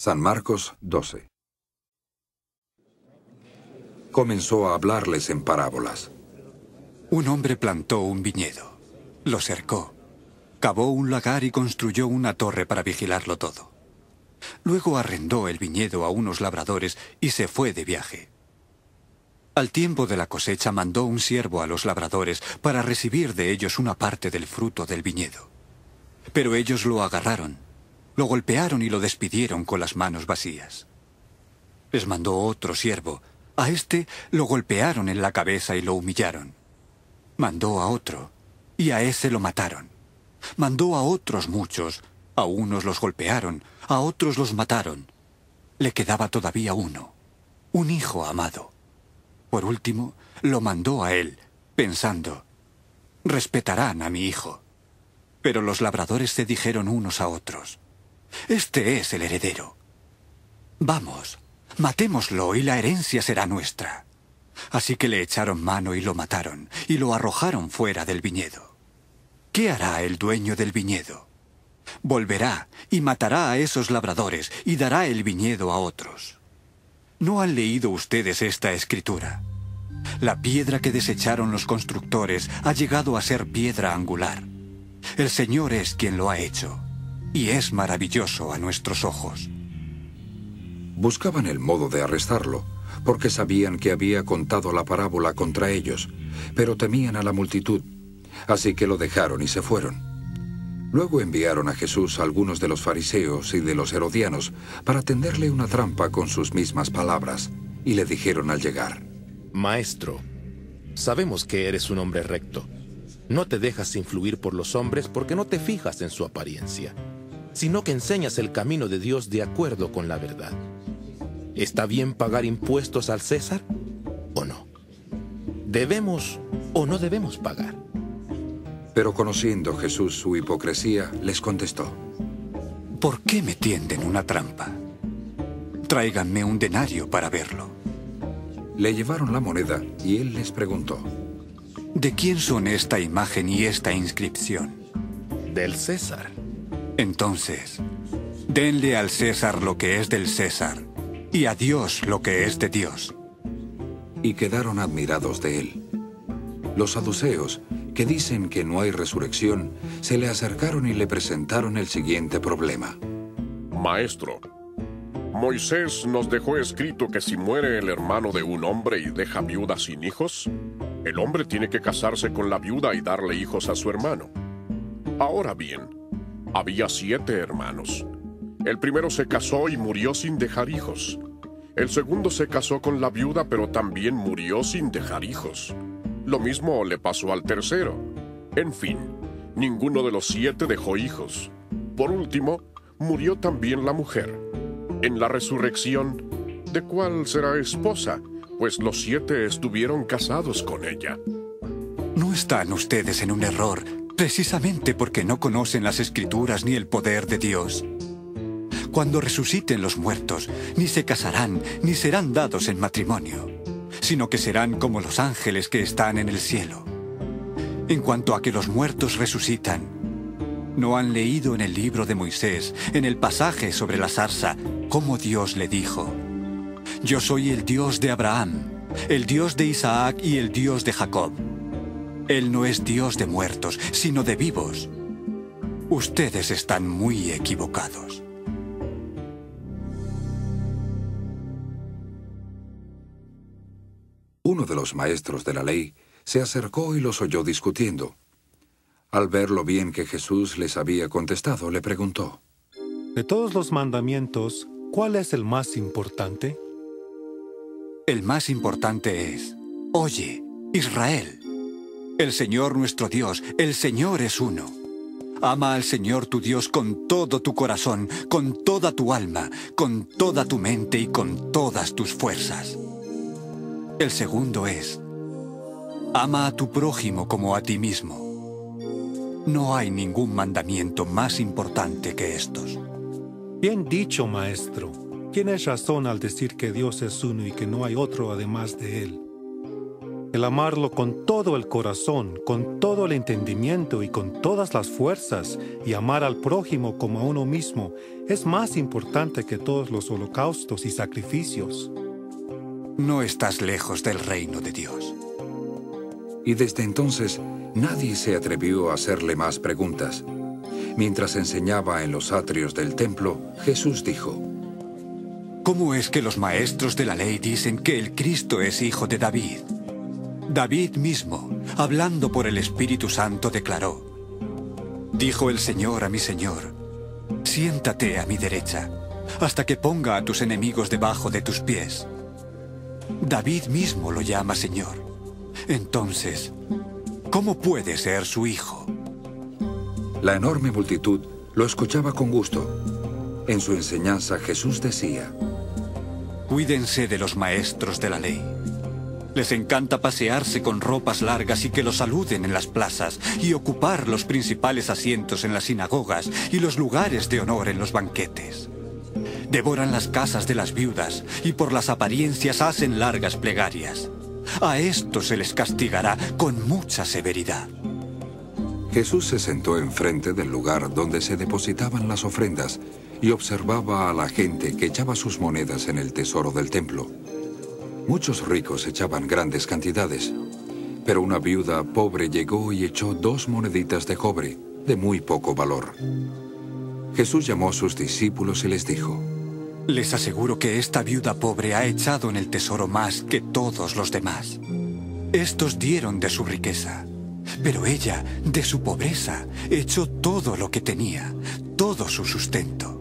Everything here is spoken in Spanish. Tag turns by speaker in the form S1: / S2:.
S1: San Marcos 12. Comenzó a hablarles en parábolas.
S2: Un hombre plantó un viñedo, lo cercó, cavó un lagar y construyó una torre para vigilarlo todo. Luego arrendó el viñedo a unos labradores y se fue de viaje. Al tiempo de la cosecha mandó un siervo a los labradores para recibir de ellos una parte del fruto del viñedo. Pero ellos lo agarraron, lo golpearon y lo despidieron con las manos vacías. Les mandó otro siervo. A este lo golpearon en la cabeza y lo humillaron. Mandó a otro, y a ese lo mataron. Mandó a otros muchos. A unos los golpearon, a otros los mataron. Le quedaba todavía uno, un hijo amado. Por último, lo mandó a él, pensando, respetarán a mi hijo. Pero los labradores se dijeron unos a otros, este es el heredero. Vamos, matémoslo y la herencia será nuestra. Así que le echaron mano y lo mataron, y lo arrojaron fuera del viñedo. ¿Qué hará el dueño del viñedo? Volverá y matará a esos labradores y dará el viñedo a otros. ¿No han leído ustedes esta escritura? La piedra que desecharon los constructores ha llegado a ser piedra angular. El Señor es quien lo ha hecho, y es maravilloso a nuestros ojos.
S1: Buscaban el modo de arrestarlo, porque sabían que había contado la parábola contra ellos, pero temían a la multitud, así que lo dejaron y se fueron. Luego enviaron a Jesús a algunos de los fariseos y de los herodianos para tenderle una trampa con sus mismas palabras, y le dijeron al llegar:
S3: Maestro, sabemos que eres un hombre recto. No te dejas influir por los hombres porque no te fijas en su apariencia, sino que enseñas el camino de Dios de acuerdo con la verdad. ¿Está bien pagar impuestos al César o no? ¿Debemos o no debemos pagar?
S1: Pero conociendo Jesús su hipocresía, les contestó:
S2: ¿Por qué me tienden una trampa? Tráiganme un denario para verlo.
S1: Le llevaron la moneda y él les preguntó:
S2: ¿De quién son esta imagen y esta inscripción?
S3: Del César.
S2: Entonces, denle al César lo que es del César, y a Dios lo que es de Dios.
S1: Y quedaron admirados de él. Los saduceos, que dicen que no hay resurrección, se le acercaron y le presentaron el siguiente problema.
S4: Maestro, Moisés nos dejó escrito que si muere el hermano de un hombre y deja viuda sin hijos, el hombre tiene que casarse con la viuda y darle hijos a su hermano. Ahora bien, había 7 hermanos. El primero se casó y murió sin dejar hijos. El segundo se casó con la viuda, pero también murió sin dejar hijos. Lo mismo le pasó al tercero. En fin, ninguno de los 7 dejó hijos. Por último, murió también la mujer. En la resurrección, ¿de cuál será esposa? Pues los 7 estuvieron casados con ella.
S2: No están ustedes en un error, precisamente porque no conocen las Escrituras ni el poder de Dios. Cuando resuciten los muertos, ni se casarán, ni serán dados en matrimonio, sino que serán como los ángeles que están en el cielo. En cuanto a que los muertos resucitan, ¿no han leído en el libro de Moisés, en el pasaje sobre la zarza, cómo Dios le dijo: Yo soy el Dios de Abraham, el Dios de Isaac y el Dios de Jacob? Él no es Dios de muertos, sino de vivos. Ustedes están muy equivocados.
S1: Uno de los maestros de la ley se acercó y los oyó discutiendo. Al ver lo bien que Jesús les había contestado, le preguntó:
S5: De todos los mandamientos, ¿cuál es el más importante?
S2: El más importante es: Oye, Israel, el Señor nuestro Dios, el Señor es uno. Ama al Señor tu Dios con todo tu corazón, con toda tu alma, con toda tu mente y con todas tus fuerzas. El segundo es: ama a tu prójimo como a ti mismo. No hay ningún mandamiento más importante que estos.
S5: Bien dicho, maestro. Tienes razón al decir que Dios es uno y que no hay otro además de Él. El amarlo con todo el corazón, con todo el entendimiento y con todas las fuerzas, y amar al prójimo como a uno mismo, es más importante que todos los holocaustos y sacrificios.
S2: No estás lejos del reino de Dios.
S1: Y desde entonces nadie se atrevió a hacerle más preguntas. Mientras enseñaba en los atrios del templo, Jesús dijo:
S2: ¿Cómo es que los maestros de la ley dicen que el Cristo es hijo de David? David mismo, hablando por el Espíritu Santo, declaró: Dijo el Señor a mi Señor, siéntate a mi derecha, hasta que ponga a tus enemigos debajo de tus pies. David mismo lo llama Señor. Entonces, ¿cómo puede ser su hijo?
S1: La enorme multitud lo escuchaba con gusto. En su enseñanza Jesús decía:
S2: Cuídense de los maestros de la ley. Les encanta pasearse con ropas largas y que los saluden en las plazas y ocupar los principales asientos en las sinagogas y los lugares de honor en los banquetes. Devoran las casas de las viudas y por las apariencias hacen largas plegarias. A estos se les castigará con mucha severidad.
S1: Jesús se sentó enfrente del lugar donde se depositaban las ofrendas y observaba a la gente que echaba sus monedas en el tesoro del templo. Muchos ricos echaban grandes cantidades, pero una viuda pobre llegó y echó 2 moneditas de cobre, de muy poco valor. Jesús llamó a sus discípulos y les dijo:
S2: Les aseguro que esta viuda pobre ha echado en el tesoro más que todos los demás. Estos dieron de su riqueza, pero ella, de su pobreza, echó todo lo que tenía, todo su sustento.